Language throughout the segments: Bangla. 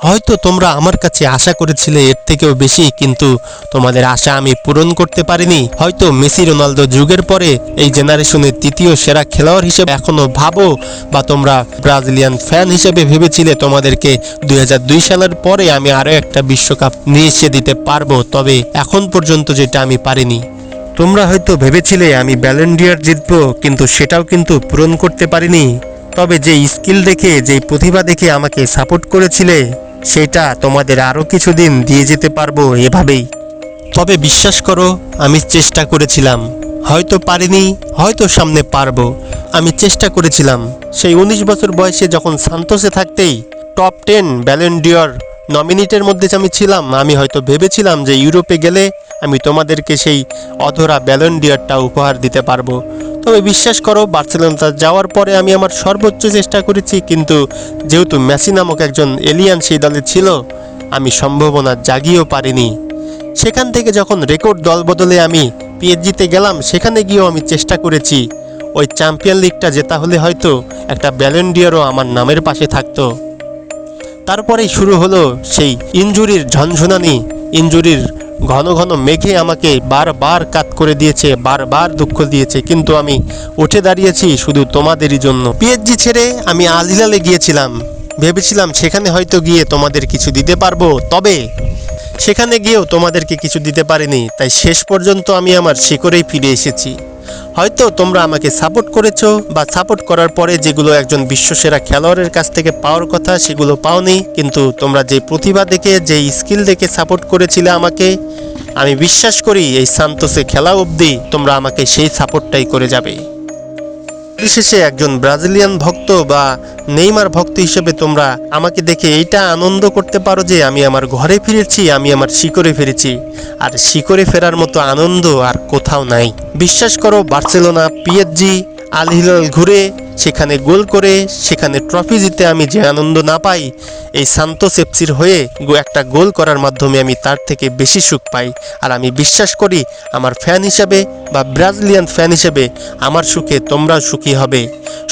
হয়তো তোমরা আমার কাছে আশা করেছিলে এর থেকেও বেশি, কিন্তু তোমাদের আশা আমি পূরণ করতে পারিনি। হয়তো মেসি রোনালদো যুগের পরে এই জেনারেশনের তৃতীয় সেরা খেলোয়াড় হিসেবে এখনো ভাবো, বা তোমরা ব্রাজিলিয়ান ফ্যান হিসেবে ভেবেছিলে তোমাদেরকে 2002 সালের পরে আমি আরও একটা বিশ্বকাপ নিয়ে এসে দিতে পারবো, তবে এখন পর্যন্ত যেটা আমি পারিনি। তোমরা হয়তো ভেবেছিলে আমি ব্যালন ডি'অর জিতবো, কিন্তু সেটাও কিন্তু পূরণ করতে পারিনি। তবে যে স্কিল দেখে, যে প্রতিভা দেখে আমাকে সাপোর্ট করেছিলে, সেটা তোমাদের আরও কিছুদিন দিয়ে যেতে পারবো এভাবেই। তবে বিশ্বাস করো, আমি চেষ্টা করেছিলাম, হয়তো পারিনি, হয়তো সামনে পারবো। আমি চেষ্টা করেছিলাম। সেই 19 বছর বয়সে যখন সান্তোসে থাকতেই টপ 10 ব্যালন ডি'অর নমিনেটের মধ্যে আমি ছিলাম, আমি হয়তো ভেবেছিলাম যে ইউরোপে গেলে আমি তোমাদেরকে সেই অধরা ব্যালন ডি'অরটা উপহার দিতে পারবো। তবে বিশ্বাস করো, বার্সেলোনা যাওয়ার পরে আমি আমার সর্বোচ্চ চেষ্টা করেছি, কিন্তু যেহেতু মেসি নামক একজন এলিয়ান সেই দলে ছিল, আমি সম্ভাবনা জাগিয়েও পারিনি। সেখান থেকে যখন রেকর্ড দল বদলে আমি পিএসজিতে গেলাম, সেখানে গিয়েও আমি চেষ্টা করেছি। ওই চ্যাম্পিয়ন লিগটা জেতা হলে হয়তো একটা ব্যালন ডি'অরও আমার নামের পাশে থাকতো। তারপরেই শুরু হলো সেই ইনজুরির ঝনঝনানি। ইনজুরির ঘন ঘন মেঘে আমাকে বারবার কাত করে দিয়েছে, বারবার দুঃখ দিয়েছে, কিন্তু আমি উঠে দাঁড়িয়েছি শুধু তোমাদেরই জন্য। পিএসজি ছেড়ে আমি আল হিলালে গিয়েছিলাম, ভেবেছিলাম সেখানে হয়তো গিয়ে তোমাদের কিছু দিতে পারবো, তবে সেখানে গিয়েও তোমাদেরকে কিছু দিতে পারিনি। তাই শেষ পর্যন্ত আমি আমার শিকড়েই ফিরে এসেছি। হয়তো তোমরা আমাকে সাপোর্ট করেছো, বা সাপোর্ট করার পরে যেগুলো একজন বিশ্বসেরা খেলোয়াড়ের কাছ থেকে পাওয়ার কথা সেগুলো পাওনি, কিন্তু তোমরা যে প্রতিভা দেখে, যে স্কিল দেখে সাপোর্ট করেছিলে আমাকে, আমি বিশ্বাস করি এই সান্তোসে খেলা অবধি তোমরা আমাকে সেই সাপোর্টটাই করে যাবে। পরিশেষে একজন ব্রাজিলিয়ান ভক্ত বা নেইমার ভক্ত হিসেবে তোমরা আমাকে দেখে এইটা আনন্দ করতে পারো যে আমি আমার ঘরে ফিরেছি, আমি আমার শিকড়ে ফিরেছি। আর শিকড়ে ফেরার মতো আনন্দ আর কোথাও নাই। বিশ্বাস করো, বার্সেলোনা, পিএসজি, আল হিলাল ঘুরে সেখানে গোল করে সেখানে ট্রফি জিতে আমি যে আনন্দ না পাই, এই সান্তোস এফসির হয়ে একটা গোল করার মাধ্যমে আমি তার থেকে বেশি সুখ পাই। আর আমি বিশ্বাস করি আমার ফ্যান হিসেবে বা ব্রাজিলিয়ান ফ্যান হিসেবে আমার সুখে তোমরাও সুখী হবে।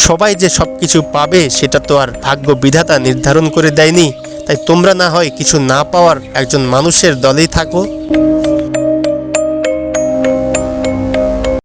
সবাই যে সব কিছু পাবে সেটা তো আর ভাগ্য বিধাতা নির্ধারণ করে দেয়নি। তাই তোমরা না হয় কিছু না পাওয়ার একজন মানুষের দলেই থাকো।